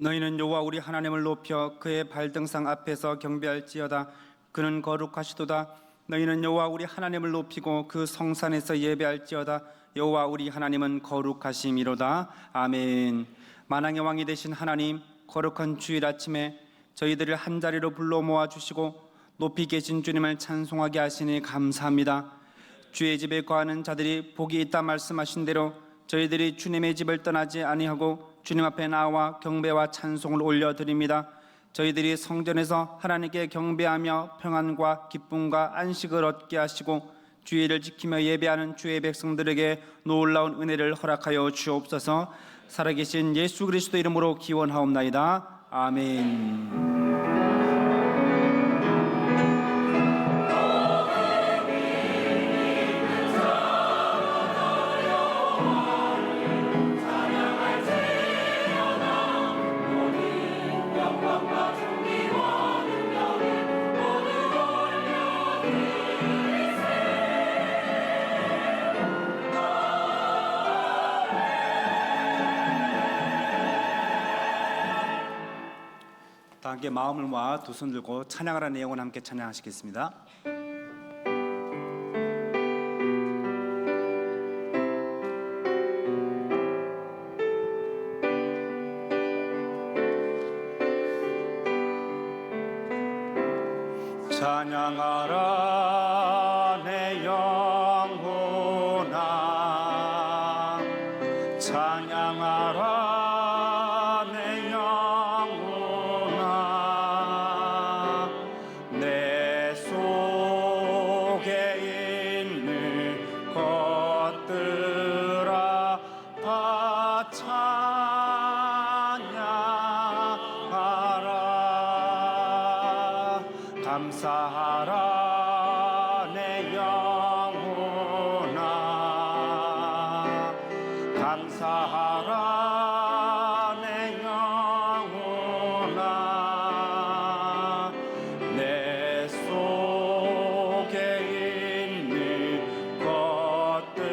너희는 여호와 우리 하나님을 높여 그의 발등상 앞에서 경배할지어다. 그는 거룩하시도다. 너희는 여호와 우리 하나님을 높이고 그 성산에서 예배할지어다. 여호와 우리 하나님은 거룩하심이로다. 아멘. 만왕의 왕이 되신 하나님, 거룩한 주일 아침에 저희들을 한자리로 불러 모아주시고 높이 계신 주님을 찬송하게 하시니 감사합니다. 주의 집에 거하는 자들이 복이 있다 말씀하신 대로 저희들이 주님의 집을 떠나지 아니하고 주님 앞에 나와 경배와 찬송을 올려드립니다. 저희들이 성전에서 하나님께 경배하며 평안과 기쁨과 안식을 얻게 하시고 주의를 지키며 예배하는 주의 백성들에게 놀라운 은혜를 허락하여 주옵소서. 살아계신 예수 그리스도 이름으로 기원하옵나이다. 아멘. 다 함께 마음을 모아 두 손 들고 찬양하라는 내용을 함께 찬양하시겠습니다. 찬양하라 내 영혼아, 찬양하라 감사하라 내 영혼아, 감사하라 내 영혼아. 내 속에 있는 것들아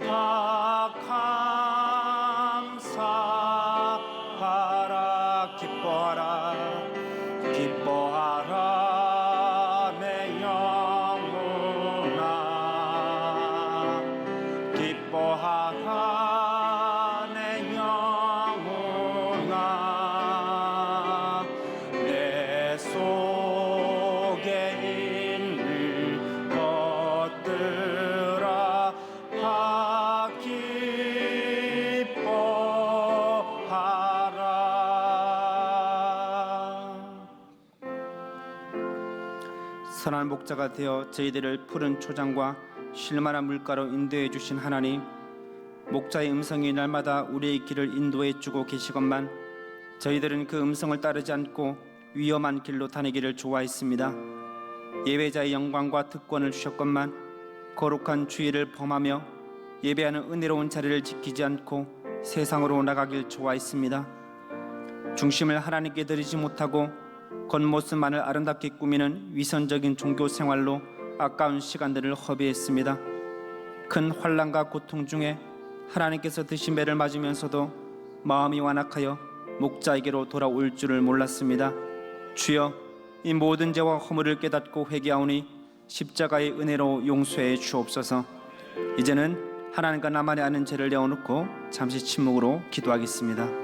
다 감사하라. 기뻐하라, 기뻐하라 내 영혼아, 기뻐하라 내 영혼아. 내 속에 있는 것들아 다 기뻐하라. 선한 목자가 되어 저희들을 푸른 초장과 쉴만한 물가로 인도해 주신 하나님, 목자의 음성이 날마다 우리의 길을 인도해 주고 계시건만 저희들은 그 음성을 따르지 않고 위험한 길로 다니기를 좋아했습니다. 예배자의 영광과 특권을 주셨건만 거룩한 주의를 범하며 예배하는 은혜로운 자리를 지키지 않고 세상으로 나가길 좋아했습니다. 중심을 하나님께 드리지 못하고 겉모습만을 아름답게 꾸미는 위선적인 종교 생활로 아까운 시간들을 허비했습니다. 큰 환난과 고통 중에 하나님께서 드신 배를 맞으면서도 마음이 완악하여 목자에게로 돌아올 줄을 몰랐습니다. 주여, 이 모든 죄와 허물을 깨닫고 회개하오니 십자가의 은혜로 용서해 주옵소서. 이제는 하나님과 나만이 아는 죄를 내어놓고 잠시 침묵으로 기도하겠습니다.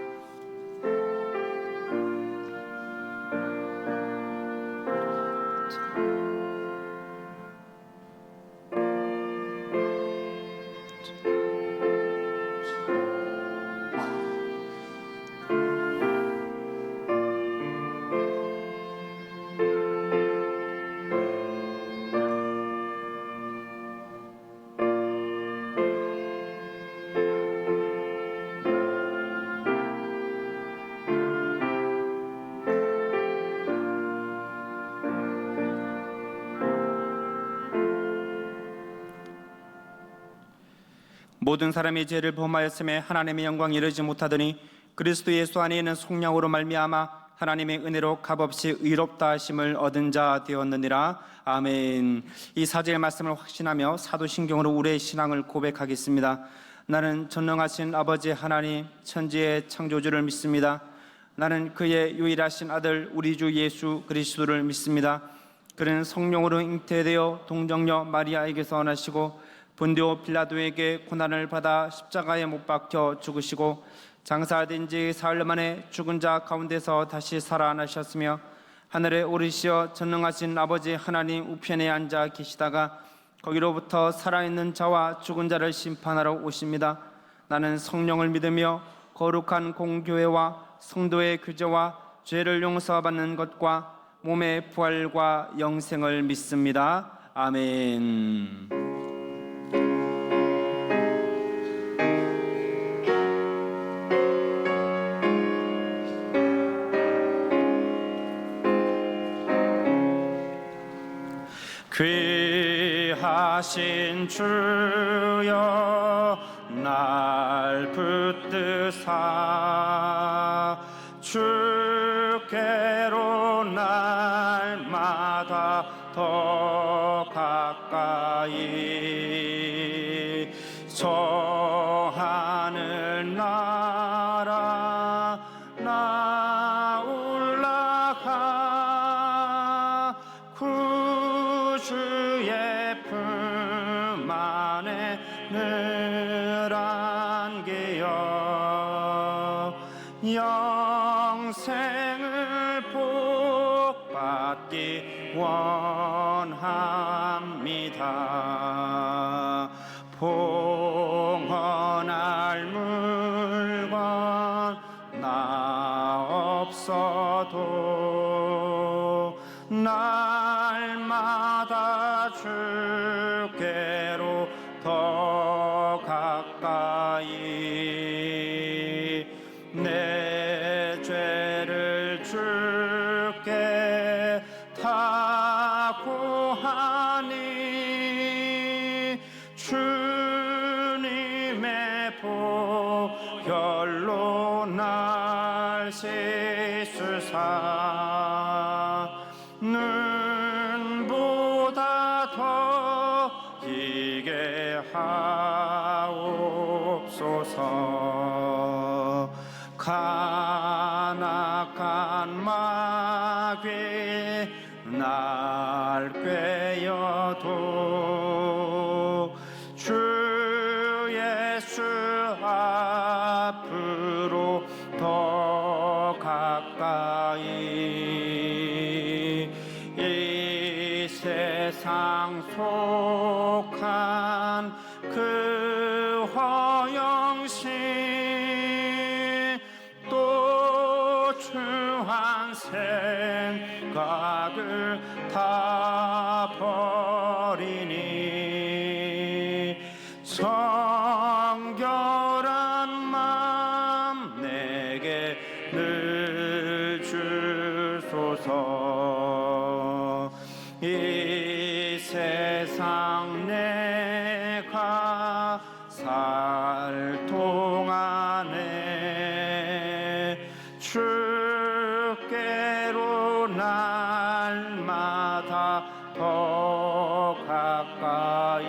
모든 사람이 죄를 범하였음에 하나님의 영광이 이르지 못하더니 그리스도 예수 안에 있는 속량으로 말미암아 하나님의 은혜로 값없이 의롭다 하심을 얻은 자 되었느니라. 아멘. 이 사제의 말씀을 확신하며 사도신경으로 우리의 신앙을 고백하겠습니다. 나는 전능하신 아버지 하나님 천지의 창조주를 믿습니다. 나는 그의 유일하신 아들 우리 주 예수 그리스도를 믿습니다. 그는 성령으로 잉태되어 동정녀 마리아에게서 나시고 본디오 빌라도에게 고난을 받아 십자가에 못 박혀 죽으시고 장사된 지 사흘 만에 죽은 자 가운데서 다시 살아나셨으며 하늘에 오르시어 전능하신 아버지 하나님 우편에 앉아 계시다가 거기로부터 살아있는 자와 죽은 자를 심판하러 오십니다. 나는 성령을 믿으며 거룩한 공교회와 성도의 규제와 죄를 용서받는 것과 몸의 부활과 영생을 믿습니다. 아멘. 귀하신 주여 날 붙드사 주께로 날마다 더 가까이 저 하늘 나라 나 올라가 구주의 품 안에 늘 안기어 영생을 복받기 원합니다. 봉헌할 물건 나 없어도 날마다 주께로 더 가까이 내 죄를 주께 다 고하니 주님의 보혈로 날 씻으사 눈보다 더 희게 하옵소서. 간악한 마귀 날 꿰어도 주 예수 앞으로 더 가까이 이 세상 속한 그 허영심 또 추한 생각을 다 버리니 정결한 마음 내게 늘 주소서. 이 세상 내가 살 동안에 주께로 날마다 더 가까이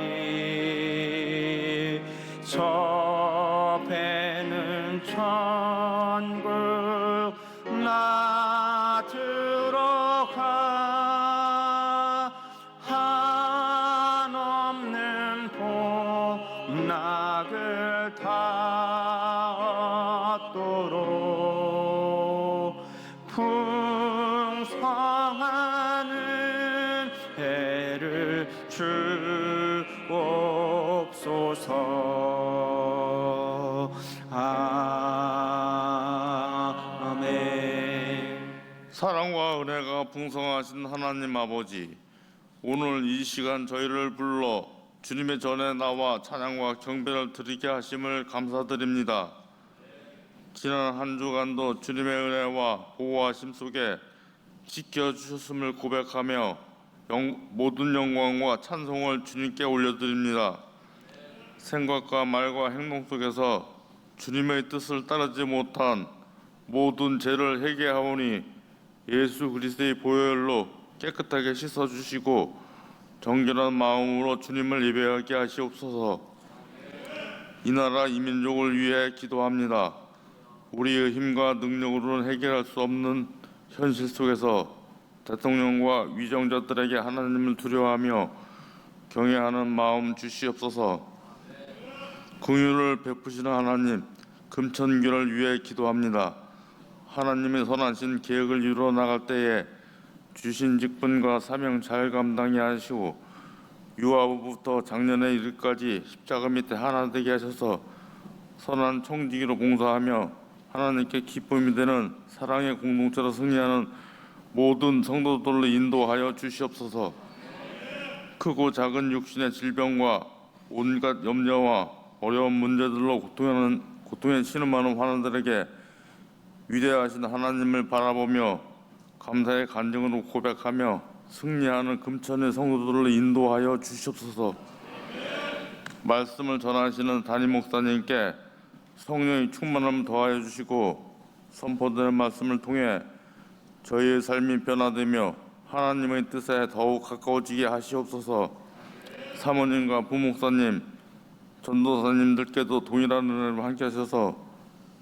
저 배는 천국 나 들어가 한없는 복락을 다 얻도록 풍성한 은혜를 주옵소서. 아멘. 사랑과 은혜가 풍성하신 하나님 아버지, 오늘 이 시간 저희를 불러 주님의 전에 나와 찬양과 경배를 드리게 하심을 감사드립니다. 지난 한 주간도 주님의 은혜와 보호하심 속에 지켜주셨음을 고백하며 모든 영광과 찬송을 주님께 올려드립니다. 생각과 말과 행동 속에서 주님의 뜻을 따르지 못한 모든 죄를 회개하오니 예수 그리스도의 보혈로 깨끗하게 씻어주시고 정결한 마음으로 주님을 예배하게 하시옵소서. 이 나라 이 민족을 위해 기도합니다. 우리의 힘과 능력으로는 해결할 수 없는 현실 속에서 대통령과 위정자들에게 하나님을 두려워하며 경외하는 마음 주시옵소서. 긍휼을 베푸시는 하나님, 금천교를 위해 기도합니다. 하나님의 선하신 계획을 이루어 나갈 때에 주신 직분과 사명 잘 감당히 하시고 유아부부터 작년에 이르까지 십자가 밑에 하나 되게 하셔서 선한 청지기로 봉사하며 하나님께 기쁨이 되는 사랑의 공동체로 승리하는 모든 성도들을 인도하여 주시옵소서. 크고 작은 육신의 질병과 온갖 염려와 어려운 문제들로 고통에 신음하는 환우들에게 위대하신 하나님을 바라보며 감사의 간증으로 고백하며 승리하는 금천의 성도들을 인도하여 주시옵소서. 말씀을 전하시는 담임 목사님께 성령의 충만함을 더하여 주시고 선포되는 말씀을 통해 저희의 삶이 변화되며 하나님의 뜻에 더욱 가까워지게 하시옵소서. 사모님과 부목사님, 전도사님들께도 동일한 은혜를 함께 하셔서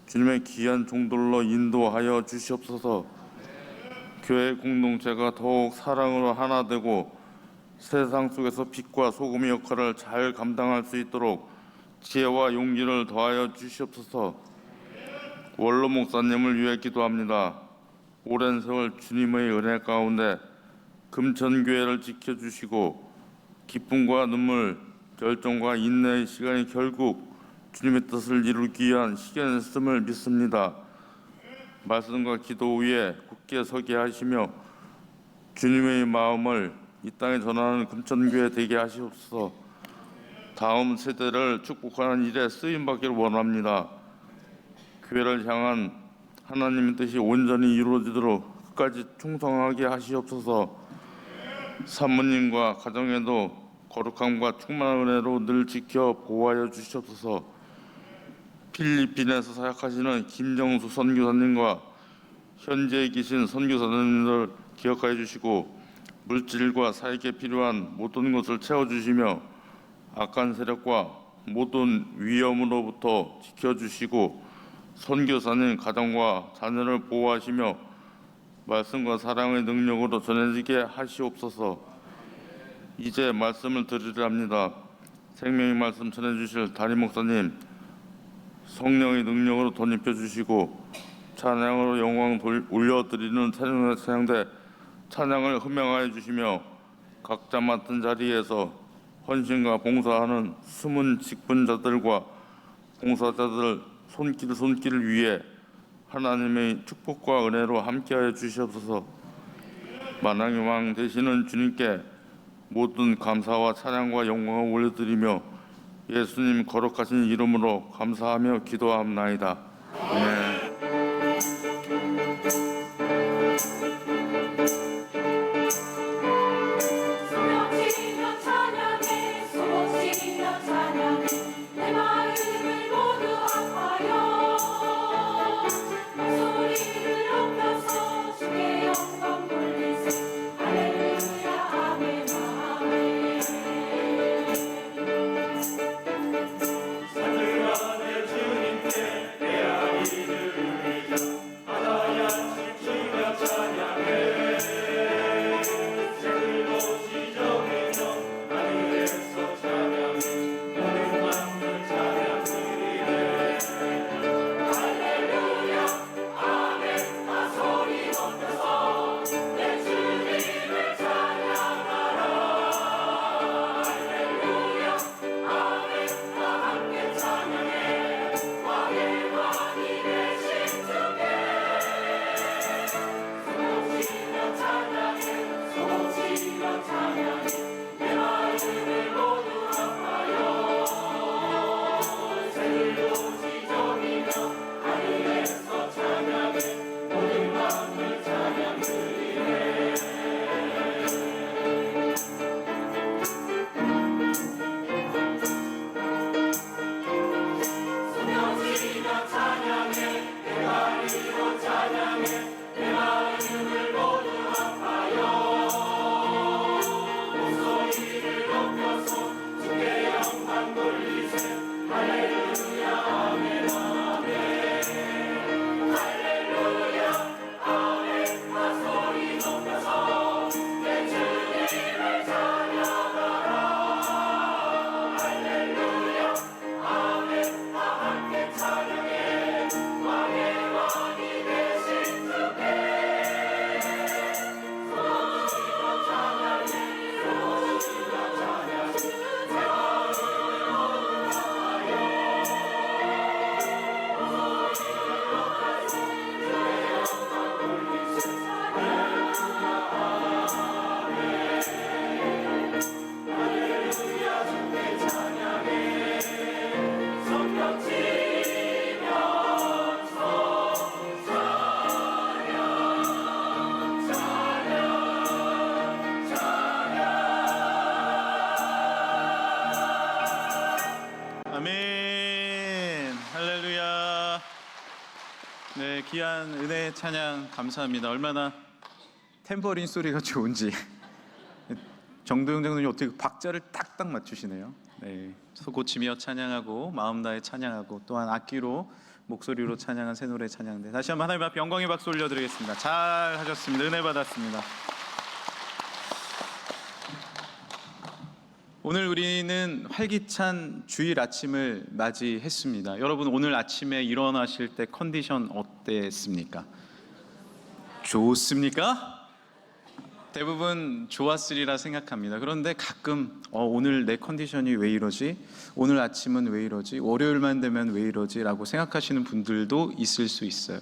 주님의 귀한 종들로 인도하여 주시옵소서. 교회 공동체가 더욱 사랑으로 하나 되고 세상 속에서 빛과 소금의 역할을 잘 감당할 수 있도록 지혜와 용기를 더하여 주시옵소서. 원로 목사님을 위해 기도합니다. 오랜 세월 주님의 은혜 가운데 금천교회를 지켜주시고 기쁨과 눈물, 결정과 인내의 시간이 결국 주님의 뜻을 이루기 위한 시간이었음을 믿습니다. 말씀과 기도 위에 굳게 서게 하시며 주님의 마음을 이 땅에 전하는 금천교회 되게 하시옵소서. 다음 세대를 축복하는 일에 쓰임받기를 원합니다. 교회를 향한 하나님의 뜻이 온전히 이루어지도록 끝까지 충성하게 하시옵소서. 사모님과 가정에도 거룩함과 충만한 은혜로 늘 지켜 보호하여 주시옵소서. 필리핀에서 사역하시는 김정수 선교사님과 현재에 계신 선교사님들 기억하여 주시고 물질과 사역에 필요한 모든 것을 채워주시며 악한 세력과 모든 위험으로부터 지켜주시고 선교사님 가정과 자녀를 보호하시며 말씀과 사랑의 능력으로 전해지게 하시옵소서. 이제 말씀을 드리려 합니다. 생명의 말씀 전해주실 담임 목사님 성령의 능력으로 덧입혀 주시고 찬양으로 영광 올려드리는 찬양대 찬양을 흠명하여 주시며 각자 맡은 자리에서 헌신과 봉사하는 숨은 직분자들과 봉사자들 손길을 위해 하나님의 축복과 은혜로 함께하여 주시옵소서. 만왕의 왕 되시는 주님께 모든 감사와 찬양과 영광을 올려드리며 예수님 거룩하신 이름으로 감사하며 기도합나이다. 아멘. 주님께 내 아이를 귀한 은혜 찬양 감사합니다. 얼마나 탬버린 소리가 좋은지. 정도영 장로님 어떻게 박자를 딱딱 맞추시네요. 네, 소고치며 찬양하고 마음 다해 찬양하고 또한 악기로 목소리로 찬양한 새 노래 찬양대 다시 한번 하나님 앞에 영광의 박수 올려드리겠습니다. 잘 하셨습니다. 은혜 받았습니다. 오늘 우리는 활기찬 주일 아침을 맞이했습니다. 여러분 오늘 아침에 일어나실 때 컨디션 어땠습니까? 좋습니까? 대부분 좋았으리라 생각합니다. 그런데 가끔 오늘 내 컨디션이 왜 이러지? 오늘 아침은 왜 이러지? 월요일만 되면 왜 이러지? 라고 생각하시는 분들도 있을 수 있어요.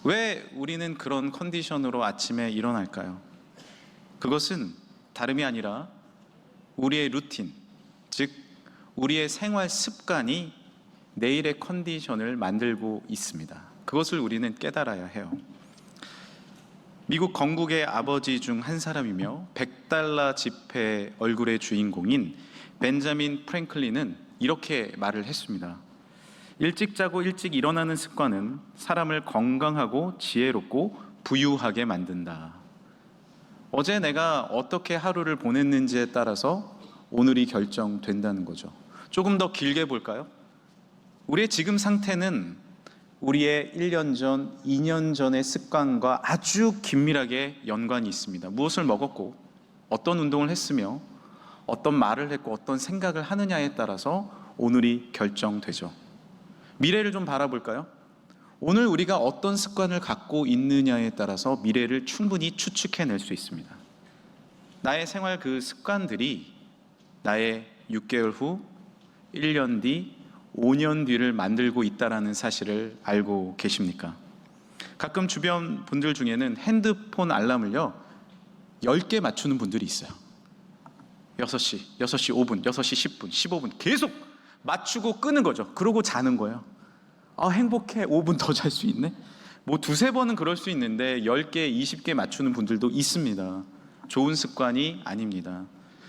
왜 우리는 그런 컨디션으로 아침에 일어날까요? 그것은 다름이 아니라 우리의 루틴, 즉 우리의 생활 습관이 내일의 컨디션을 만들고 있습니다. 그것을 우리는 깨달아야 해요. 미국 건국의 아버지 중 한 사람이며 $100 지폐 얼굴의 주인공인 벤자민 프랭클린은 이렇게 말을 했습니다. 일찍 자고 일찍 일어나는 습관은 사람을 건강하고 지혜롭고 부유하게 만든다. 어제 내가 어떻게 하루를 보냈는지에 따라서 오늘이 결정된다는 거죠. 조금 더 길게 볼까요? 우리의 지금 상태는 우리의 1년 전, 2년 전의 습관과 아주 긴밀하게 연관이 있습니다. 무엇을 먹었고, 어떤 운동을 했으며, 어떤 말을 했고, 어떤 생각을 하느냐에 따라서 오늘이 결정되죠. 미래를 좀 바라볼까요? 오늘 우리가 어떤 습관을 갖고 있느냐에 따라서 미래를 충분히 추측해낼 수 있습니다. 나의 생활 그 습관들이 나의 6개월 후, 1년 뒤, 5년 뒤를 만들고 있다는 사실을 알고 계십니까? 가끔 주변 분들 중에는 핸드폰 알람을요 10개 맞추는 분들이 있어요. 6시, 6시 5분, 6시 10분, 15분 계속 맞추고 끄는 거죠. 그러고 자는 거예요. 행복해, 5분 더 잘 수 있네. 뭐 두세 번은 그럴 수 있는데 10개, 20개 맞추는 분들도 있습니다. 좋은 습관이 아닙니다.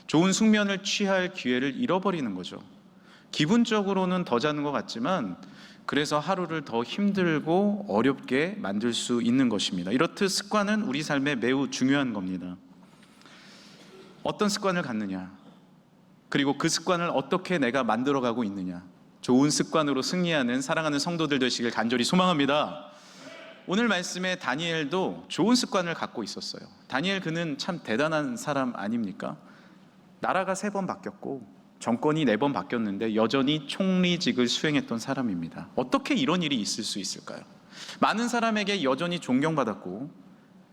좋은 숙면을 취할 기회를 잃어버리는 거죠. 기분적으로는 더 자는 것 같지만 그래서 하루를 더 힘들고 어렵게 만들 수 있는 것입니다. 이렇듯 습관은 우리 삶에 매우 중요한 겁니다. 어떤 습관을 갖느냐, 그리고 그 습관을 어떻게 내가 만들어가고 있느냐, 좋은 습관으로 승리하는 사랑하는 성도들 되시길 간절히 소망합니다. 오늘 말씀에 다니엘도 좋은 습관을 갖고 있었어요. 다니엘 그는 참 대단한 사람 아닙니까? 나라가 3번 바뀌었고 정권이 4번 바뀌었는데 여전히 총리직을 수행했던 사람입니다. 어떻게 이런 일이 있을 수 있을까요? 많은 사람에게 여전히 존경받았고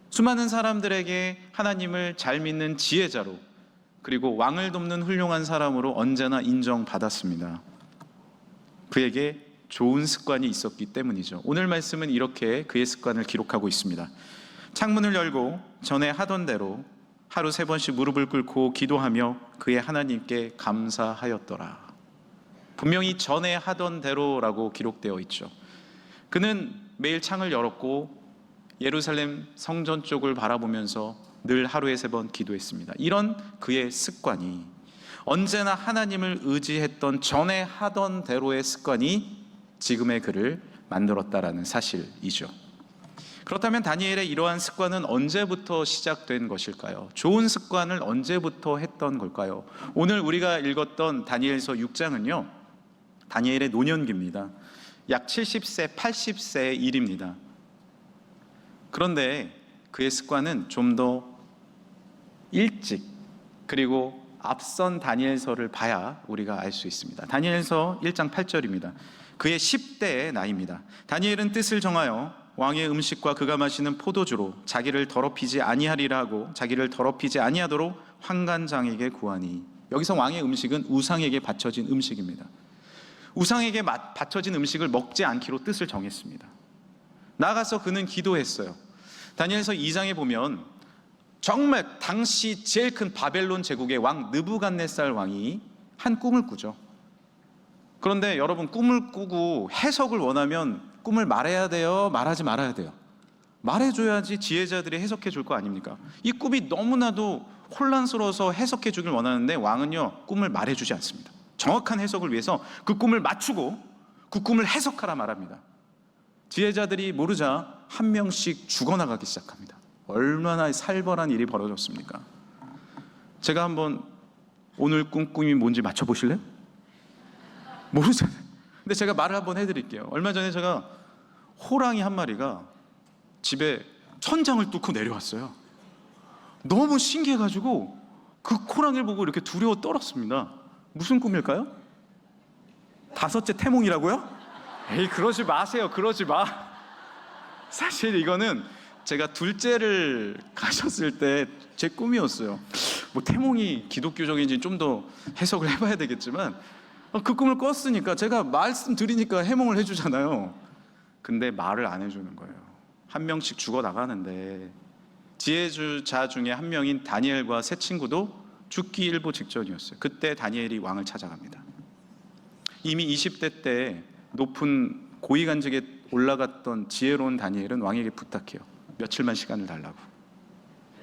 수많은 사람들에게 하나님을 잘 믿는 지혜자로, 그리고 왕을 돕는 훌륭한 사람으로 언제나 인정받았습니다. 그에게 좋은 습관이 있었기 때문이죠. 오늘 말씀은 이렇게 그의 습관을 기록하고 있습니다. 창문을 열고 전에 하던 대로 하루 3번씩 무릎을 꿇고 기도하며 그의 하나님께 감사하였더라. 분명히 전에 하던 대로라고 기록되어 있죠. 그는 매일 창을 열었고 예루살렘 성전 쪽을 바라보면서 늘 하루에 3번 기도했습니다. 이런 그의 습관이, 언제나 하나님을 의지했던 전에 하던 대로의 습관이 지금의 그를 만들었다라는 사실이죠. 그렇다면 다니엘의 이러한 습관은 언제부터 시작된 것일까요? 좋은 습관을 언제부터 했던 걸까요? 오늘 우리가 읽었던 다니엘서 6장은요 다니엘의 노년기입니다. 약 70세, 80세의 일입니다. 그런데 그의 습관은 좀 더 일찍, 그리고 앞선 다니엘서를 봐야 우리가 알 수 있습니다. 다니엘서 1장 8절입니다. 그의 10대의 나이입니다. 다니엘은 뜻을 정하여 왕의 음식과 그가 마시는 포도주로 자기를 더럽히지 아니하리라 하고 자기를 더럽히지 아니하도록 환관장에게 구하니. 여기서 왕의 음식은 우상에게 바쳐진 음식입니다. 우상에게 바쳐진 음식을 먹지 않기로 뜻을 정했습니다. 나아가서 그는 기도했어요. 다니엘서 2장에 보면 정말 당시 제일 큰 바벨론 제국의 왕 느부갓네살 왕이 한 꿈을 꾸죠. 그런데 여러분, 꿈을 꾸고 해석을 원하면 꿈을 말해야 돼요? 말하지 말아야 돼요? 말해줘야지 지혜자들이 해석해 줄 거 아닙니까? 이 꿈이 너무나도 혼란스러워서 해석해 주길 원하는데 왕은요 꿈을 말해주지 않습니다. 정확한 해석을 위해서 그 꿈을 맞추고 그 꿈을 해석하라 말합니다. 지혜자들이 모르자 한 명씩 죽어나가기 시작합니다. 얼마나 살벌한 일이 벌어졌습니까? 제가 한번 오늘 꿈이 뭔지 맞춰보실래요? 모르잖아요. 근데 제가 말을 한번 해드릴게요. 얼마 전에 제가 호랑이 한 마리가 집에 천장을 뚫고 내려왔어요. 너무 신기해가지고 그 호랑이를 보고 이렇게 두려워 떨었습니다. 무슨 꿈일까요? 5째 태몽이라고요? 에이, 그러지 마세요. 그러지 마. 사실 이거는 제가 둘째를 가졌을 때 제 꿈이었어요. 뭐 태몽이 기독교적인지 좀 더 해석을 해봐야 되겠지만 그 꿈을 꿨으니까 제가 말씀드리니까 해몽을 해주잖아요. 근데 말을 안 해주는 거예요. 한 명씩 죽어나가는데 지혜자 중에 한 명인 다니엘과 세 친구도 죽기 일보 직전이었어요. 그때 다니엘이 왕을 찾아갑니다. 이미 20대 때 높은 고위관직에 올라갔던 지혜로운 다니엘은 왕에게 부탁해요. 며칠만 시간을 달라고.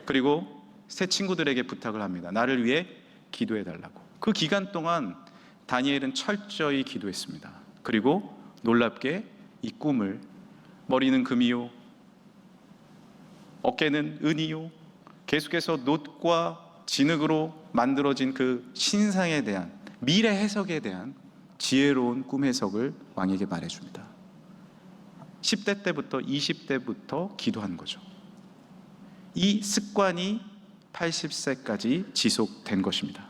그리고 세 친구들에게 부탁을 합니다. 나를 위해 기도해 달라고. 그 기간 동안 다니엘은 철저히 기도했습니다. 그리고 놀랍게 이 꿈을 머리는 금이요, 어깨는 은이요, 계속해서 놋과 진흙으로 만들어진 그 신상에 대한 미래 해석에 대한 지혜로운 꿈 해석을 왕에게 말해줍니다. 10대 때부터 20대부터 기도한 거죠. 이 습관이 80세까지 지속된 것입니다.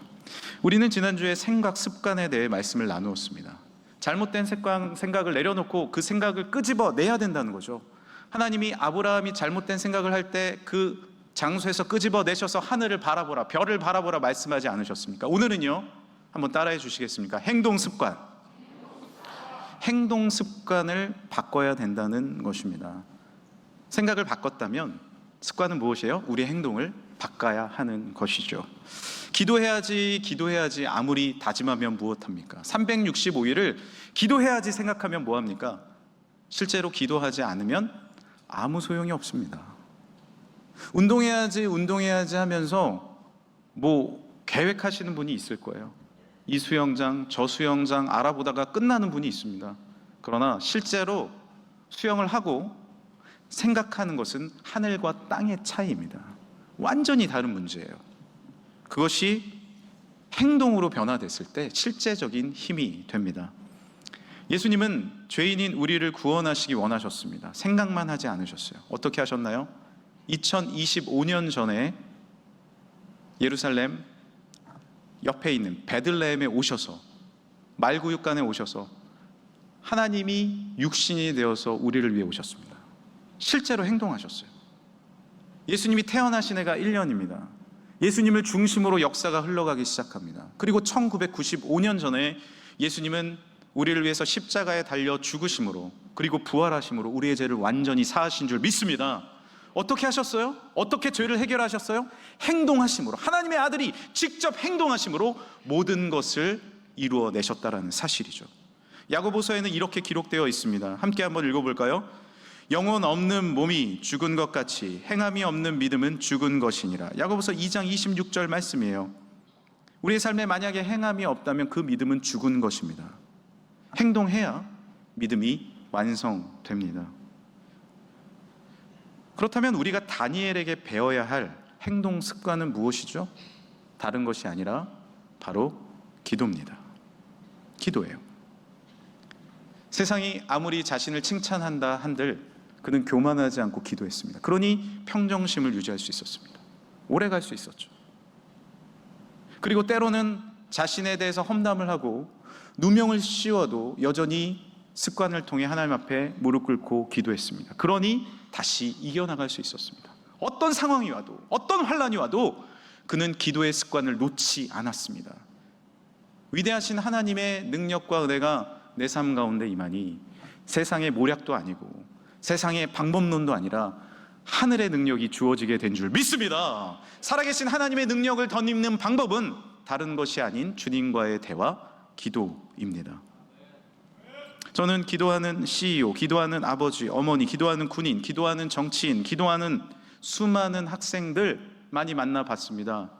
우리는 지난주에 생각 습관에 대해 말씀을 나누었습니다. 잘못된 생각을 내려놓고 그 생각을 끄집어 내야 된다는 거죠. 하나님이 아브라함이 잘못된 생각을 할 때 그 장소에서 끄집어 내셔서 하늘을 바라보라, 별을 바라보라 말씀하지 않으셨습니까? 오늘은요, 한번 따라해 주시겠습니까? 행동 습관. 행동 습관을 바꿔야 된다는 것입니다. 생각을 바꿨다면 습관은 무엇이에요? 우리의 행동을 바꿔야 하는 것이죠. 기도해야지 아무리 다짐하면 무엇합니까? 365일을 기도해야지 생각하면 뭐합니까? 실제로 기도하지 않으면 아무 소용이 없습니다. 운동해야지 하면서 뭐 계획하시는 분이 있을 거예요. 이 수영장 저 수영장 알아보다가 끝나는 분이 있습니다. 그러나 실제로 수영을 하고 생각하는 것은 하늘과 땅의 차이입니다. 완전히 다른 문제예요. 그것이 행동으로 변화됐을 때 실제적인 힘이 됩니다. 예수님은 죄인인 우리를 구원하시기 원하셨습니다. 생각만 하지 않으셨어요. 어떻게 하셨나요? 2025년 전에 예루살렘 옆에 있는 베들레헴에 오셔서, 말구육간에 오셔서 하나님이 육신이 되어서 우리를 위해 오셨습니다. 실제로 행동하셨어요. 예수님이 태어나신 해가 1년입니다. 예수님을 중심으로 역사가 흘러가기 시작합니다. 그리고 1995년 전에 예수님은 우리를 위해서 십자가에 달려 죽으심으로, 그리고 부활하심으로 우리의 죄를 완전히 사하신 줄 믿습니다. 어떻게 하셨어요? 어떻게 죄를 해결하셨어요? 행동하심으로, 하나님의 아들이 직접 행동하심으로 모든 것을 이루어내셨다라는 사실이죠. 야고보서에는 이렇게 기록되어 있습니다. 함께 한번 읽어볼까요? 영혼 없는 몸이 죽은 것 같이 행함이 없는 믿음은 죽은 것이니라. 야고보서 2장 26절 말씀이에요. 우리의 삶에 만약에 행함이 없다면 그 믿음은 죽은 것입니다. 행동해야 믿음이 완성됩니다. 그렇다면 우리가 다니엘에게 배워야 할 행동 습관은 무엇이죠? 다른 것이 아니라 바로 기도입니다. 기도예요. 세상이 아무리 자신을 칭찬한다 한들 그는 교만하지 않고 기도했습니다. 그러니 평정심을 유지할 수 있었습니다. 오래 갈 수 있었죠. 그리고 때로는 자신에 대해서 험담을 하고 누명을 씌워도 여전히 습관을 통해 하나님 앞에 무릎 꿇고 기도했습니다. 그러니 다시 이겨나갈 수 있었습니다. 어떤 상황이 와도, 어떤 환란이 와도 그는 기도의 습관을 놓지 않았습니다. 위대하신 하나님의 능력과 은혜가 내 삶 가운데 임하니 세상의 모략도 아니고 세상의 방법론도 아니라 하늘의 능력이 주어지게 된 줄 믿습니다. 살아계신 하나님의 능력을 덧입는 방법은 다른 것이 아닌 주님과의 대화, 기도입니다. 저는 기도하는 CEO, 기도하는 아버지, 어머니, 기도하는 군인, 기도하는 정치인, 기도하는 수많은 학생들 많이 만나봤습니다.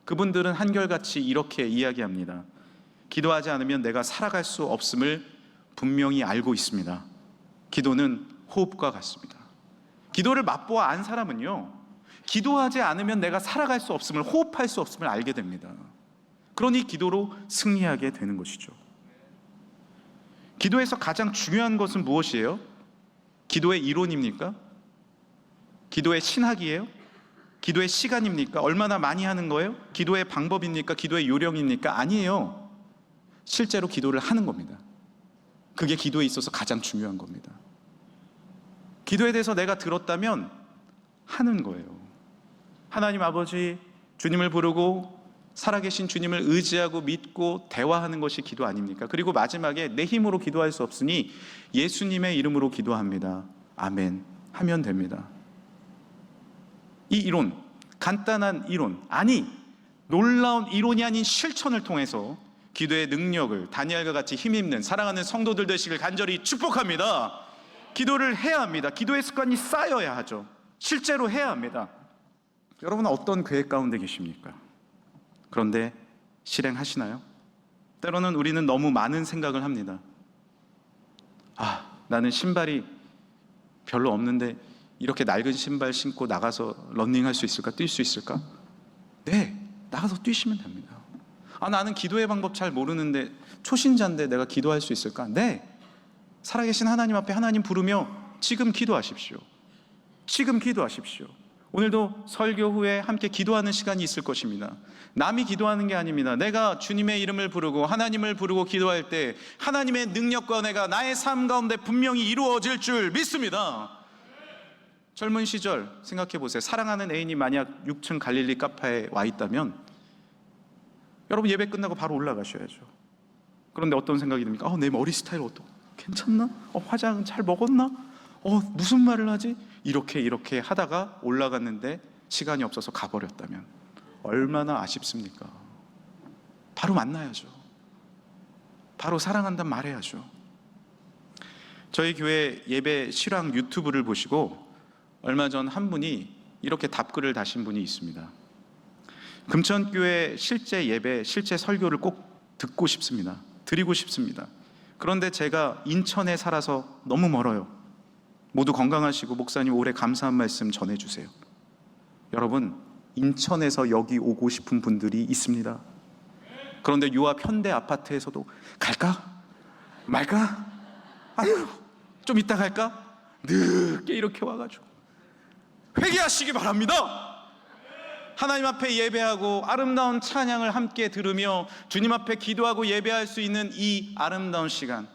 그분들은 한결같이 이렇게 이야기합니다. 기도하지 않으면 내가 살아갈 수 없음을 분명히 알고 있습니다. 기도는 호흡과 같습니다. 기도를 맛보아 안 사람은요, 기도하지 않으면 내가 살아갈 수 없음을, 호흡할 수 없음을 알게 됩니다. 그러니 기도로 승리하게 되는 것이죠. 기도에서 가장 중요한 것은 무엇이에요? 기도의 이론입니까? 기도의 신학이에요? 기도의 시간입니까? 얼마나 많이 하는 거예요? 기도의 방법입니까? 기도의 요령입니까? 아니에요. 실제로 기도를 하는 겁니다. 그게 기도에 있어서 가장 중요한 겁니다. 기도에 대해서 내가 들었다면 하는 거예요. 하나님 아버지, 주님을 부르고 살아계신 주님을 의지하고 믿고 대화하는 것이 기도 아닙니까? 그리고 마지막에 내 힘으로 기도할 수 없으니 예수님의 이름으로 기도합니다. 아멘 하면 됩니다. 이 이론, 간단한 이론, 아니 놀라운 이론이 아닌 실천을 통해서 기도의 능력을 다니엘과 같이 힘있는 사랑하는 성도들 되시길 간절히 축복합니다. 기도를 해야 합니다. 기도의 습관이 쌓여야 하죠. 실제로 해야 합니다. 여러분은 어떤 계획 가운데 계십니까? 그런데 실행하시나요? 때로는 우리는 너무 많은 생각을 합니다. 나는 신발이 별로 없는데 이렇게 낡은 신발 신고 나가서 러닝할 수 있을까? 뛸 수 있을까? 네, 나가서 뛰시면 됩니다. 나는 기도의 방법 잘 모르는데 초신자인데 내가 기도할 수 있을까? 네, 살아계신 하나님 앞에 하나님 부르며 지금 기도하십시오. 지금 기도하십시오. 오늘도 설교 후에 함께 기도하는 시간이 있을 것입니다. 남이 기도하는 게 아닙니다. 내가 주님의 이름을 부르고 하나님을 부르고 기도할 때 하나님의 능력과 은혜가 나의 삶 가운데 분명히 이루어질 줄 믿습니다. 젊은 시절 생각해 보세요. 사랑하는 애인이 만약 6층 갈릴리 카페에 와 있다면 여러분 예배 끝나고 바로 올라가셔야죠. 그런데 어떤 생각이 듭니까? 내 머리 스타일 괜찮나? 화장 잘 먹었나? 무슨 말을 하지? 이렇게 하다가 올라갔는데 시간이 없어서 가버렸다면 얼마나 아쉽습니까? 바로 만나야죠. 바로 사랑한단 말해야죠. 저희 교회 예배 실황 유튜브를 보시고 얼마 전 한 분이 이렇게 답글을 다신 분이 있습니다. 금천교회 실제 예배, 실제 설교를 꼭 듣고 싶습니다. 드리고 싶습니다. 그런데 제가 인천에 살아서 너무 멀어요. 모두 건강하시고 목사님 올해 감사한 말씀 전해주세요. 여러분, 인천에서 여기 오고 싶은 분들이 있습니다. 그런데 요 앞 현대 아파트에서도 갈까? 말까? 아유, 좀 이따 갈까? 늦게 이렇게 와가지고 회개하시기 바랍니다. 하나님 앞에 예배하고 아름다운 찬양을 함께 들으며 주님 앞에 기도하고 예배할 수 있는 이 아름다운 시간,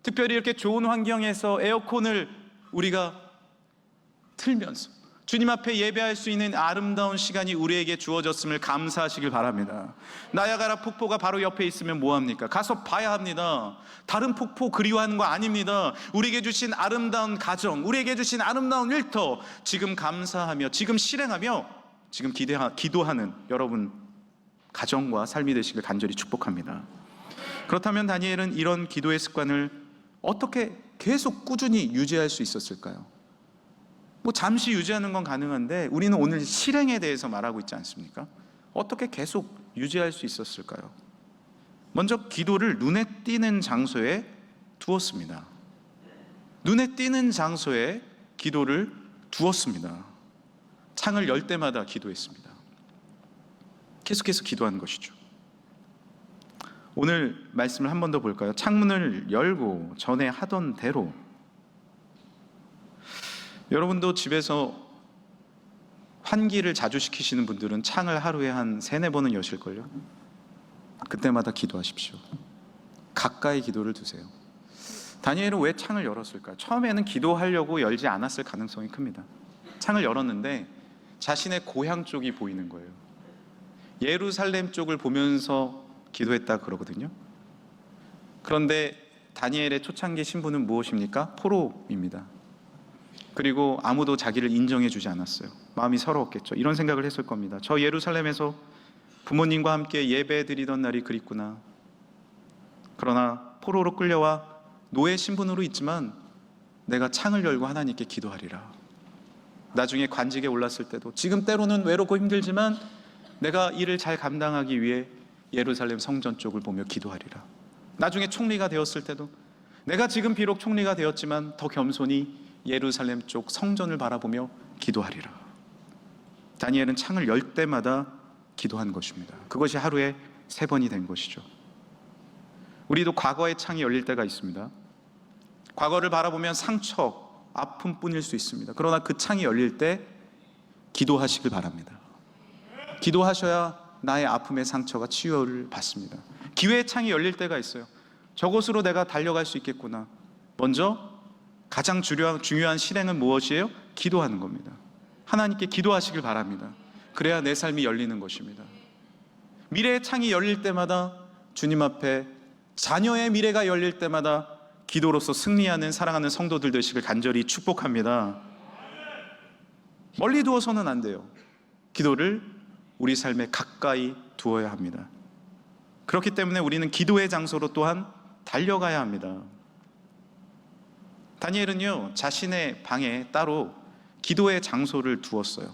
특별히 이렇게 좋은 환경에서 에어컨을 우리가 틀면서 주님 앞에 예배할 수 있는 아름다운 시간이 우리에게 주어졌음을 감사하시길 바랍니다. 나야가라 폭포가 바로 옆에 있으면 뭐합니까? 가서 봐야 합니다. 다른 폭포 그리워하는 거 아닙니다. 우리에게 주신 아름다운 가정, 우리에게 주신 아름다운 일터 지금 감사하며 지금 실행하며 지금 기도하는 여러분 가정과 삶이 되시길 간절히 축복합니다. 그렇다면 다니엘은 이런 기도의 습관을 어떻게 계속 꾸준히 유지할 수 있었을까요? 잠시 유지하는 건 가능한데 우리는 오늘 실행에 대해서 말하고 있지 않습니까? 어떻게 계속 유지할 수 있었을까요? 먼저 기도를 눈에 띄는 장소에 두었습니다. 눈에 띄는 장소에 기도를 두었습니다. 창을 열 때마다 기도했습니다. 계속해서 기도하는 것이죠. 오늘 말씀을 한 번 더 볼까요? 창문을 열고 전에 하던 대로. 여러분도 집에서 환기를 자주 시키시는 분들은 창을 하루에 한 3-4번은 여실걸요? 그때마다 기도하십시오. 가까이 기도를 두세요. 다니엘은 왜 창을 열었을까요? 처음에는 기도하려고 열지 않았을 가능성이 큽니다. 창을 열었는데 자신의 고향 쪽이 보이는 거예요. 예루살렘 쪽을 보면서 기도했다 그러거든요. 그런데 다니엘의 초창기 신분은 무엇입니까? 포로입니다. 그리고 아무도 자기를 인정해 주지 않았어요. 마음이 서러웠겠죠. 이런 생각을 했을 겁니다. 저 예루살렘에서 부모님과 함께 예배 드리던 날이 그립구나. 그러나 포로로 끌려와 노예 신분으로 있지만 내가 창을 열고 하나님께 기도하리라. 나중에 관직에 올랐을 때도 지금 때로는 외롭고 힘들지만 내가 일을 잘 감당하기 위해 예루살렘 성전 쪽을 보며 기도하리라. 나중에 총리가 되었을 때도 내가 지금 비록 총리가 되었지만 더 겸손히 예루살렘 쪽 성전을 바라보며 기도하리라. 다니엘은 창을 열 때마다 기도한 것입니다. 그것이 하루에 3번이 된 것이죠. 우리도 과거의 창이 열릴 때가 있습니다. 과거를 바라보면 상처, 아픔뿐일 수 있습니다. 그러나 그 창이 열릴 때 기도하시길 바랍니다. 기도하셔야 나의 아픔의 상처가 치유를 받습니다. 기회의 창이 열릴 때가 있어요. 저곳으로 내가 달려갈 수 있겠구나. 먼저 가장 중요한 실행은 무엇이에요? 기도하는 겁니다. 하나님께 기도하시길 바랍니다. 그래야 내 삶이 열리는 것입니다. 미래의 창이 열릴 때마다 주님 앞에, 자녀의 미래가 열릴 때마다 기도로서 승리하는 사랑하는 성도들 되시길 간절히 축복합니다. 멀리 두어서는 안 돼요. 기도를 우리 삶에 가까이 두어야 합니다. 그렇기 때문에 우리는 기도의 장소로 또한 달려가야 합니다. 다니엘은요, 자신의 방에 따로 기도의 장소를 두었어요.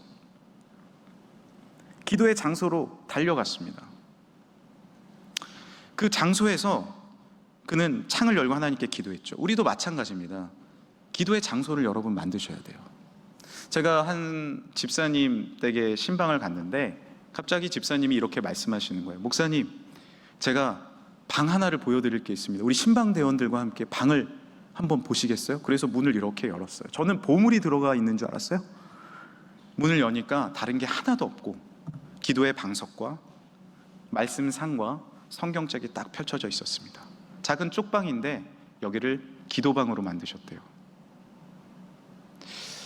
기도의 장소로 달려갔습니다. 그 장소에서 그는 창을 열고 하나님께 기도했죠. 우리도 마찬가지입니다. 기도의 장소를 여러분 만드셔야 돼요. 제가 한 집사님 댁에 신방을 갔는데 갑자기 집사님이 이렇게 말씀하시는 거예요. 목사님, 제가 방 하나를 보여드릴 게 있습니다. 우리 신방 대원들과 함께 방을 한번 보시겠어요? 그래서 문을 이렇게 열었어요. 저는 보물이 들어가 있는 줄 알았어요. 문을 여니까 다른 게 하나도 없고 기도의 방석과 말씀상과 성경책이 딱 펼쳐져 있었습니다. 작은 쪽방인데 여기를 기도방으로 만드셨대요.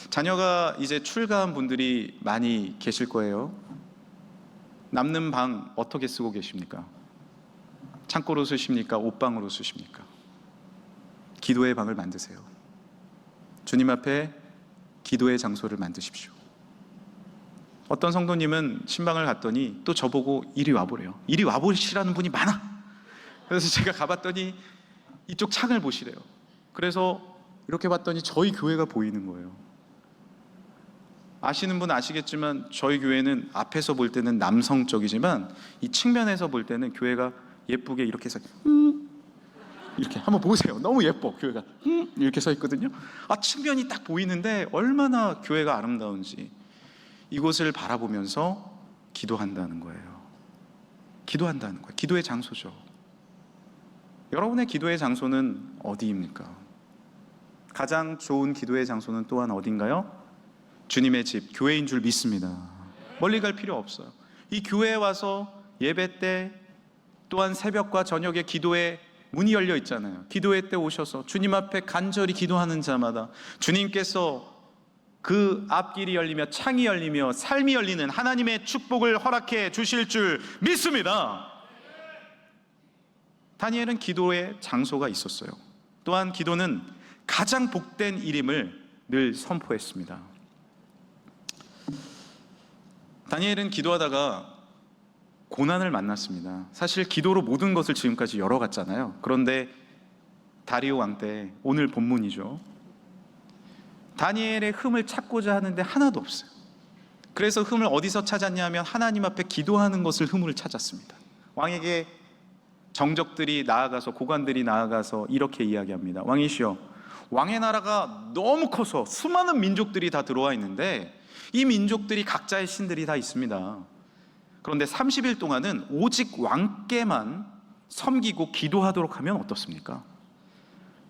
자녀가 이제 출가한 분들이 많이 계실 거예요. 남는 방 어떻게 쓰고 계십니까? 창고로 쓰십니까? 옷방으로 쓰십니까? 기도의 방을 만드세요. 주님 앞에 기도의 장소를 만드십시오. 어떤 성도님은 신방을 갔더니 또 저보고 이리 와보래요. 이리 와보시라는 분이 많아. 그래서 제가 가봤더니 이쪽 창을 보시래요. 그래서 이렇게 봤더니 저희 교회가 보이는 거예요. 아시는 분 아시겠지만 저희 교회는 앞에서 볼 때는 남성적이지만 이 측면에서 볼 때는 교회가 예쁘게 이렇게 해서 이렇게 한번 보세요. 너무 예뻐. 교회가 이렇게 서 있거든요. 측면이 딱 보이는데 얼마나 교회가 아름다운지 이곳을 바라보면서 기도한다는 거예요. 기도한다는 거예요. 기도의 장소죠. 여러분의 기도의 장소는 어디입니까? 가장 좋은 기도의 장소는 또한 어딘가요? 주님의 집, 교회인 줄 믿습니다. 멀리 갈 필요 없어요. 이 교회에 와서 예배 때 또한 새벽과 저녁에 기도에 문이 열려 있잖아요. 기도회 때 오셔서 주님 앞에 간절히 기도하는 자마다 주님께서 그 앞길이 열리며 창이 열리며 삶이 열리는 하나님의 축복을 허락해 주실 줄 믿습니다. 다니엘은 기도의 장소가 있었어요. 또한 기도는 가장 복된 일임을 늘 선포했습니다. 다니엘은 기도하다가 고난을 만났습니다. 사실 기도로 모든 것을 지금까지 열어갔잖아요. 그런데 다리오 왕 때, 오늘 본문이죠, 다니엘의 흠을 찾고자 하는데 하나도 없어요. 그래서 흠을 어디서 찾았냐 하면 하나님 앞에 기도하는 것을 흠을 찾았습니다. 왕에게 정적들이 나아가서, 고관들이 나아가서 이렇게 이야기합니다. 왕이시여, 왕의 나라가 너무 커서 수많은 민족들이 다 들어와 있는데 이 민족들이 각자의 신들이 다 있습니다. 그런데 30일 동안은 오직 왕께만 섬기고 기도하도록 하면 어떻습니까?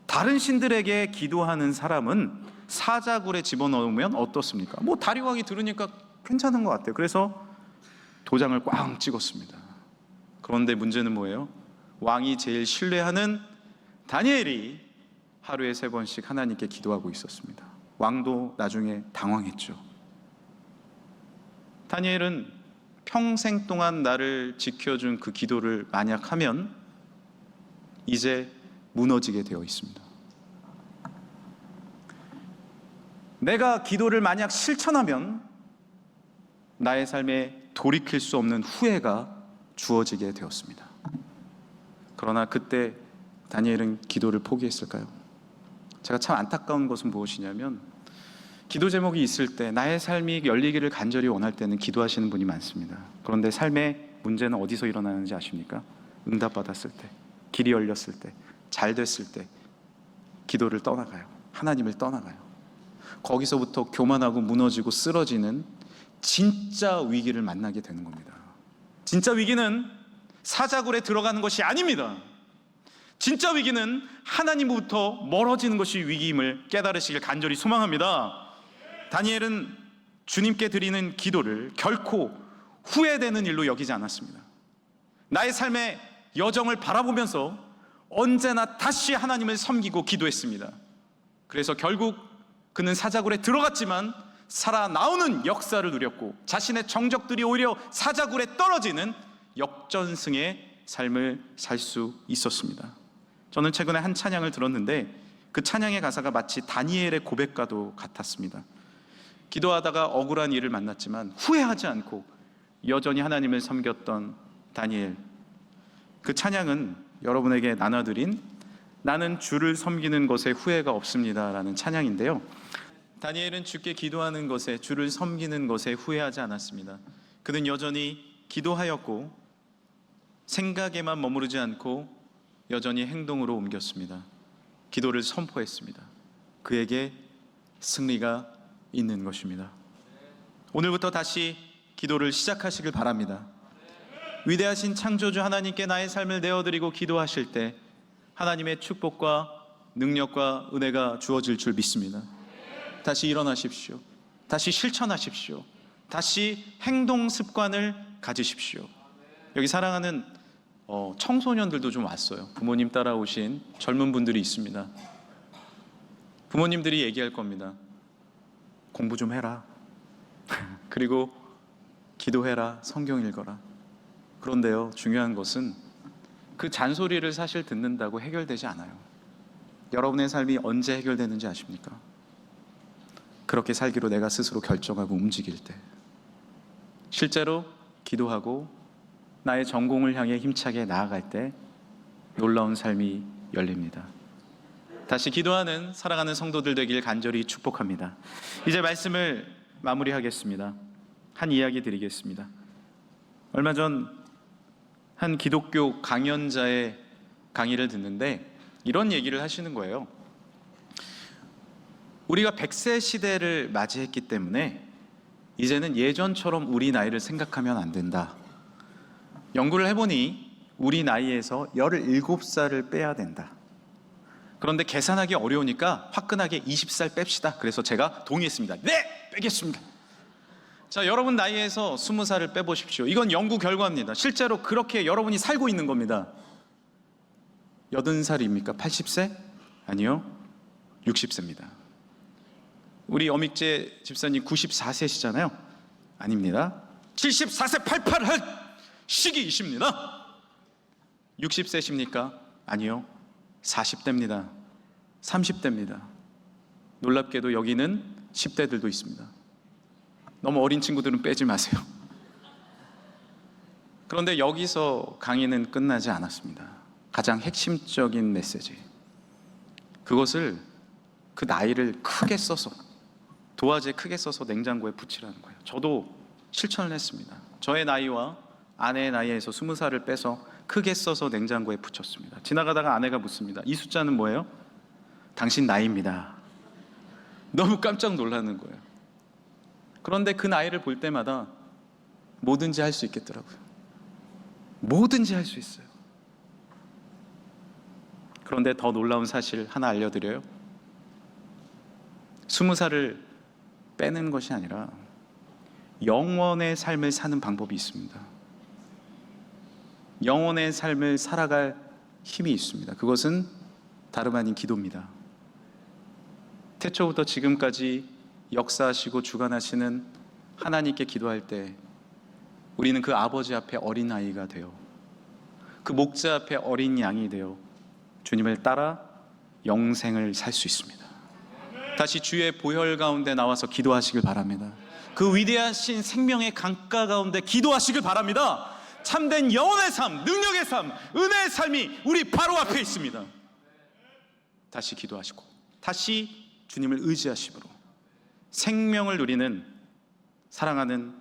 다른 신들에게 기도하는 사람은 사자굴에 집어넣으면 어떻습니까? 다리오 왕이 들으니까 괜찮은 것 같아요. 그래서 도장을 꽝 찍었습니다. 그런데 문제는 뭐예요? 왕이 제일 신뢰하는 다니엘이 하루에 3번씩 하나님께 기도하고 있었습니다. 왕도 나중에 당황했죠. 다니엘은 평생 동안 나를 지켜준 그 기도를 만약 하면 이제 무너지게 되어 있습니다. 내가 기도를 만약 실천하면 나의 삶에 돌이킬 수 없는 후회가 주어지게 되었습니다. 그러나 그때 다니엘은 기도를 포기했을까요? 제가 참 안타까운 것은 무엇이냐면 기도 제목이 있을 때 나의 삶이 열리기를 간절히 원할 때는 기도하시는 분이 많습니다. 그런데 삶의 문제는 어디서 일어나는지 아십니까? 응답받았을 때, 길이 열렸을 때, 잘 됐을 때 기도를 떠나가요. 하나님을 떠나가요. 거기서부터 교만하고 무너지고 쓰러지는 진짜 위기를 만나게 되는 겁니다. 진짜 위기는 사자굴에 들어가는 것이 아닙니다. 진짜 위기는 하나님으로부터 멀어지는 것이 위기임을 깨달으시길 간절히 소망합니다. 다니엘은 주님께 드리는 기도를 결코 후회되는 일로 여기지 않았습니다. 나의 삶의 여정을 바라보면서 언제나 다시 하나님을 섬기고 기도했습니다. 그래서 결국 그는 사자굴에 들어갔지만 살아나오는 역사를 누렸고 자신의 정적들이 오히려 사자굴에 떨어지는 역전승의 삶을 살 수 있었습니다. 저는 최근에 한 찬양을 들었는데 그 찬양의 가사가 마치 다니엘의 고백과도 같았습니다. 기도하다가 억울한 일을 만났지만 후회하지 않고 여전히 하나님을 섬겼던 다니엘. 그 찬양은 여러분에게 나눠드린 나는 주를 섬기는 것에 후회가 없습니다라는 찬양인데요. 다니엘은 주께 기도하는 것에, 주를 섬기는 것에 후회하지 않았습니다. 그는 여전히 기도하였고 생각에만 머무르지 않고 여전히 행동으로 옮겼습니다. 기도를 선포했습니다. 그에게 승리가 있는 것입니다. 오늘부터 다시 기도를 시작하시길 바랍니다. 위대하신 창조주 하나님께 나의 삶을 내어드리고 기도하실 때 하나님의 축복과 능력과 은혜가 주어질 줄 믿습니다. 다시 일어나십시오. 다시 실천하십시오. 다시 행동 습관을 가지십시오. 여기 사랑하는 청소년들도 좀 왔어요. 부모님 따라오신 젊은 분들이 있습니다. 부모님들이 얘기할 겁니다. 공부 좀 해라. 그리고 기도해라. 성경 읽어라. 그런데요, 중요한 것은 그 잔소리를 사실 듣는다고 해결되지 않아요. 여러분의 삶이 언제 해결되는지 아십니까? 그렇게 살기로 내가 스스로 결정하고 움직일 때, 실제로 기도하고 나의 전공을 향해 힘차게 나아갈 때 놀라운 삶이 열립니다. 다시 기도하는 사랑하는 성도들 되길 간절히 축복합니다. 이제 말씀을 마무리하겠습니다. 한 이야기 드리겠습니다. 얼마 전 한 기독교 강연자의 강의를 듣는데 이런 얘기를 하시는 거예요. 우리가 100세 시대를 맞이했기 때문에 이제는 예전처럼 우리 나이를 생각하면 안 된다. 연구를 해보니 우리 나이에서 17살을 빼야 된다. 그런데 계산하기 어려우니까 화끈하게 20살 뺍시다. 그래서 제가 동의했습니다. 네! 빼겠습니다. 자, 여러분 나이에서 20살을 빼보십시오. 이건 연구 결과입니다. 실제로 그렇게 여러분이 살고 있는 겁니다. 80살입니까? 80세? 아니요, 60세입니다. 우리 어믹재 집사님 94세시잖아요. 아닙니다. 74세 88할 시기이십니다. 60세십니까? 아니요, 40대입니다. 30대입니다. 놀랍게도 여기는 10대들도 있습니다. 너무 어린 친구들은 빼지 마세요. 그런데 여기서 강의는 끝나지 않았습니다. 가장 핵심적인 메시지, 그것을 그 나이를 크게 써서, 도화지에 크게 써서 냉장고에 붙이라는 거예요. 저도 실천을 했습니다. 저의 나이와 아내의 나이에서 20살을 빼서 크게 써서 냉장고에 붙였습니다. 지나가다가 아내가 묻습니다. 이 숫자는 뭐예요? 당신 나이입니다. 너무 깜짝 놀라는 거예요. 그런데 그 나이를 볼 때마다 뭐든지 할 수 있겠더라고요. 뭐든지 할 수 있어요. 그런데 더 놀라운 사실 하나 알려드려요. 20살을 빼는 것이 아니라 영원의 삶을 사는 방법이 있습니다. 영원의 삶을 살아갈 힘이 있습니다. 그것은 다름 아닌 기도입니다. 태초부터 지금까지 역사하시고 주관하시는 하나님께 기도할 때 우리는 그 아버지 앞에 어린아이가 되어, 그 목자 앞에 어린 양이 되어 주님을 따라 영생을 살 수 있습니다. 다시 주의 보혈 가운데 나와서 기도하시길 바랍니다. 그 위대하신 생명의 강가 가운데 기도하시길 바랍니다. 참된 영혼의 삶, 능력의 삶, 은혜의 삶이 우리 바로 앞에 있습니다. 다시 기도하시고 다시 주님을 의지하심으로 생명을 누리는 사랑하는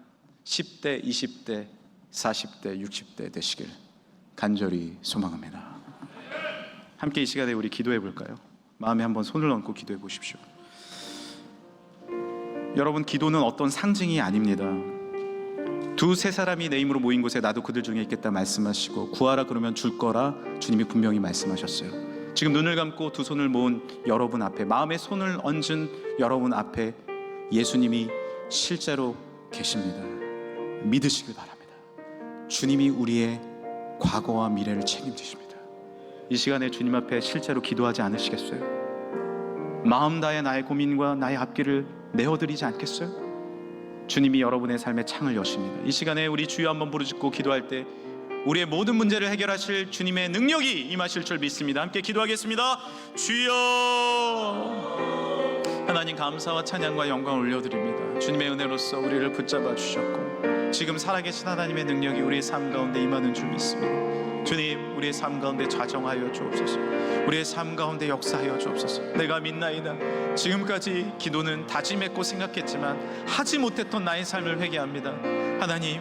10대, 20대, 40대, 60대 되시길 간절히 소망합니다. 함께 이 시간에 우리 기도해 볼까요? 마음에 한번 손을 얹고 기도해 보십시오. 여러분, 기도는 어떤 상징이 아닙니다. 두세 사람이 내 이름으로 모인 곳에 나도 그들 중에 있겠다 말씀하시고, 구하라 그러면 줄 거라 주님이 분명히 말씀하셨어요. 지금 눈을 감고 두 손을 모은 여러분 앞에, 마음에 손을 얹은 여러분 앞에 예수님이 실제로 계십니다. 믿으시길 바랍니다. 주님이 우리의 과거와 미래를 책임지십니다. 이 시간에 주님 앞에 실제로 기도하지 않으시겠어요? 마음 다해 나의 고민과 나의 앞길을 내어드리지 않겠어요? 주님이 여러분의 삶의 창을 여십니다. 이 시간에 우리 주여 한번 부르짖고 기도할 때 우리의 모든 문제를 해결하실 주님의 능력이 임하실 줄 믿습니다. 함께 기도하겠습니다. 주여, 하나님 감사와 찬양과 영광을 올려드립니다. 주님의 은혜로서 우리를 붙잡아 주셨고, 지금 살아계신 하나님의 능력이 우리의 삶 가운데 임하는 줄 믿습니다. 주님, 우리의 삶 가운데 좌정하여 주옵소서. 우리의 삶 가운데 역사하여 주옵소서. 내가 믿나이다. 지금까지 기도는 다짐했고 생각했지만 하지 못했던 나의 삶을 회개합니다. 하나님,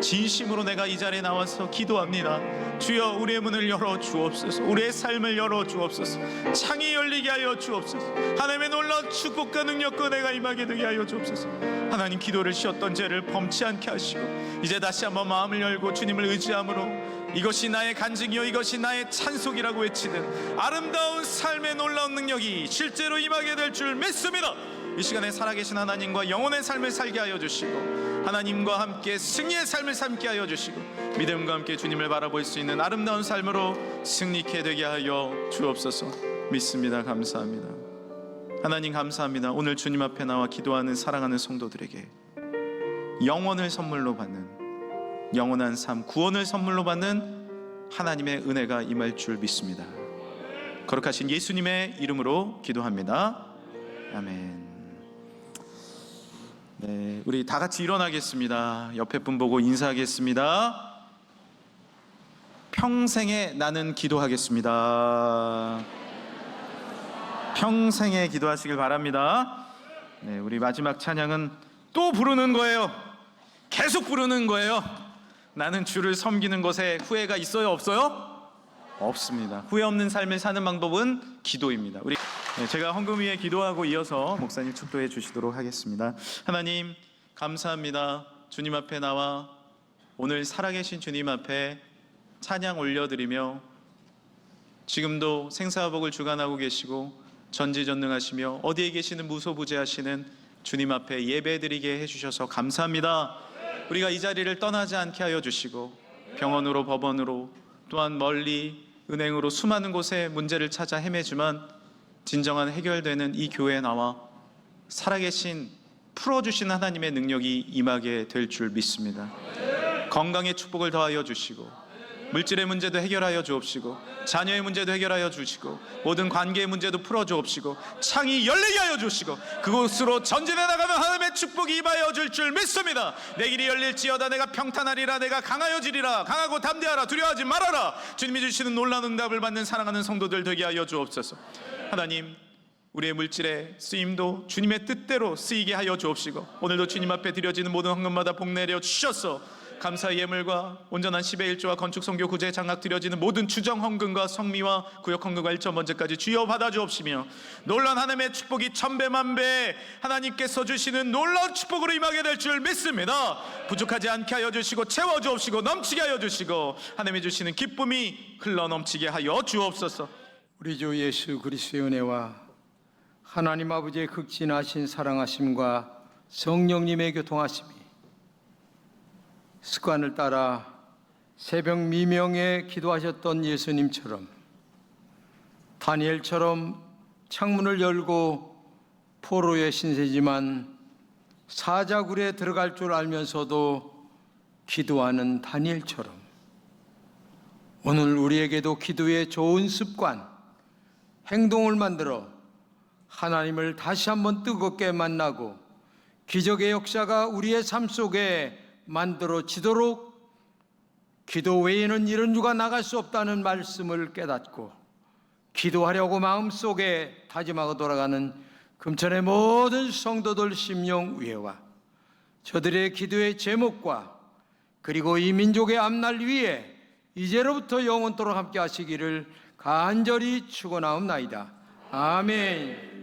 진심으로 내가 이 자리에 나와서 기도합니다. 주여, 우리의 문을 열어 주옵소서. 우리의 삶을 열어 주옵소서. 창이 열리게 하여 주옵소서. 하나님의 놀라운 축복과 능력과 내가 임하게 되게 하여 주옵소서. 하나님, 기도를 쉬었던 죄를 범치 않게 하시고, 이제 다시 한번 마음을 열고 주님을 의지함으로 이것이 나의 간증이요 이것이 나의 찬송이라고 외치는 아름다운 삶의 놀라운 능력이 실제로 임하게 될 줄 믿습니다. 이 시간에 살아계신 하나님과 영혼의 삶을 살게 하여 주시고, 하나님과 함께 승리의 삶을 삼게 하여 주시고, 믿음과 함께 주님을 바라볼 수 있는 아름다운 삶으로 승리케 되게 하여 주옵소서. 믿습니다. 감사합니다. 하나님 감사합니다. 오늘 주님 앞에 나와 기도하는 사랑하는 성도들에게 영원을 선물로 받는, 영원한 삶, 구원을 선물로 받는 하나님의 은혜가 임할 줄 믿습니다. 거룩하신 예수님의 이름으로 기도합니다. 아멘. 네, 우리 다 같이 일어나겠습니다. 옆에 분 보고 인사하겠습니다. 평생에 나는 기도하겠습니다. 평생에 기도하시길 바랍니다. 네, 우리 마지막 찬양은 또 부르는 거예요. 계속 부르는 거예요. 나는 주를 섬기는 것에 후회가 있어요, 없어요? 없습니다. 후회 없는 삶을 사는 방법은 기도입니다. 우리 제가 헌금 위에 기도하고 이어서 목사님 축도해 주시도록 하겠습니다. 하나님 감사합니다. 주님 앞에 나와 오늘 살아계신 주님 앞에 찬양 올려드리며, 지금도 생사화복을 주관하고 계시고 전지전능하시며 어디에 계시는 무소부재하시는 주님 앞에 예배드리게 해주셔서 감사합니다. 우리가 이 자리를 떠나지 않게 하여 주시고, 병원으로 법원으로 또한 멀리 은행으로 수많은 곳에 문제를 찾아 헤매지만 진정한 해결되는 이 교회에 나와 살아계신 풀어주신 하나님의 능력이 임하게 될 줄 믿습니다. 건강의 축복을 더하여 주시고, 물질의 문제도 해결하여 주옵시고, 자녀의 문제도 해결하여 주시고, 모든 관계의 문제도 풀어주옵시고, 창이 열리게 하여 주시고, 그곳으로 전진해 나가는 하나님의 축복이 임하여 줄 줄 믿습니다. 내 길이 열릴지어다. 내가 평탄하리라. 내가 강하여지리라. 강하고 담대하라. 두려워하지 말아라. 주님이 주시는 놀라운 응답을 받는 사랑하는 성도들 되게 하여 주옵소서. 하나님, 우리의 물질의 쓰임도 주님의 뜻대로 쓰이게 하여 주옵시고, 오늘도 주님 앞에 드려지는 모든 헌금마다 복 내려 주셔서 감사의 예물과 온전한 10의 1조와 건축 선교 구제 장학 드려지는 모든 추정 헌금과 성미와 구역 헌금과 1천 번제까지 주여 받아 주옵시며, 놀라운 하나님의 축복이 천배만배 하나님께서 주시는 놀라운 축복으로 임하게 될 줄 믿습니다. 부족하지 않게 하여 주시고 채워 주옵시고 넘치게 하여 주시고, 하나님이 주시는 기쁨이 흘러 넘치게 하여 주옵소서. 우리 주 예수 그리스도의 은혜와 하나님 아버지의 극진하신 사랑하심과 성령님의 교통하심이 습관을 따라 새벽 미명에 기도하셨던 예수님처럼, 다니엘처럼 창문을 열고 포로의 신세지만 사자굴에 들어갈 줄 알면서도 기도하는 다니엘처럼, 오늘 우리에게도 기도의 좋은 습관, 행동을 만들어 하나님을 다시 한번 뜨겁게 만나고 기적의 역사가 우리의 삶 속에 만들어지도록 기도 외에는 이런 유가 나갈 수 없다는 말씀을 깨닫고 기도하려고 마음속에 다짐하고 돌아가는 금천의 모든 성도들 심령 위에와 저들의 기도의 제목과 그리고 이 민족의 앞날 위에 이제로부터 영원토록 함께 하시기를 간절히 축원하옵나이다. 아멘.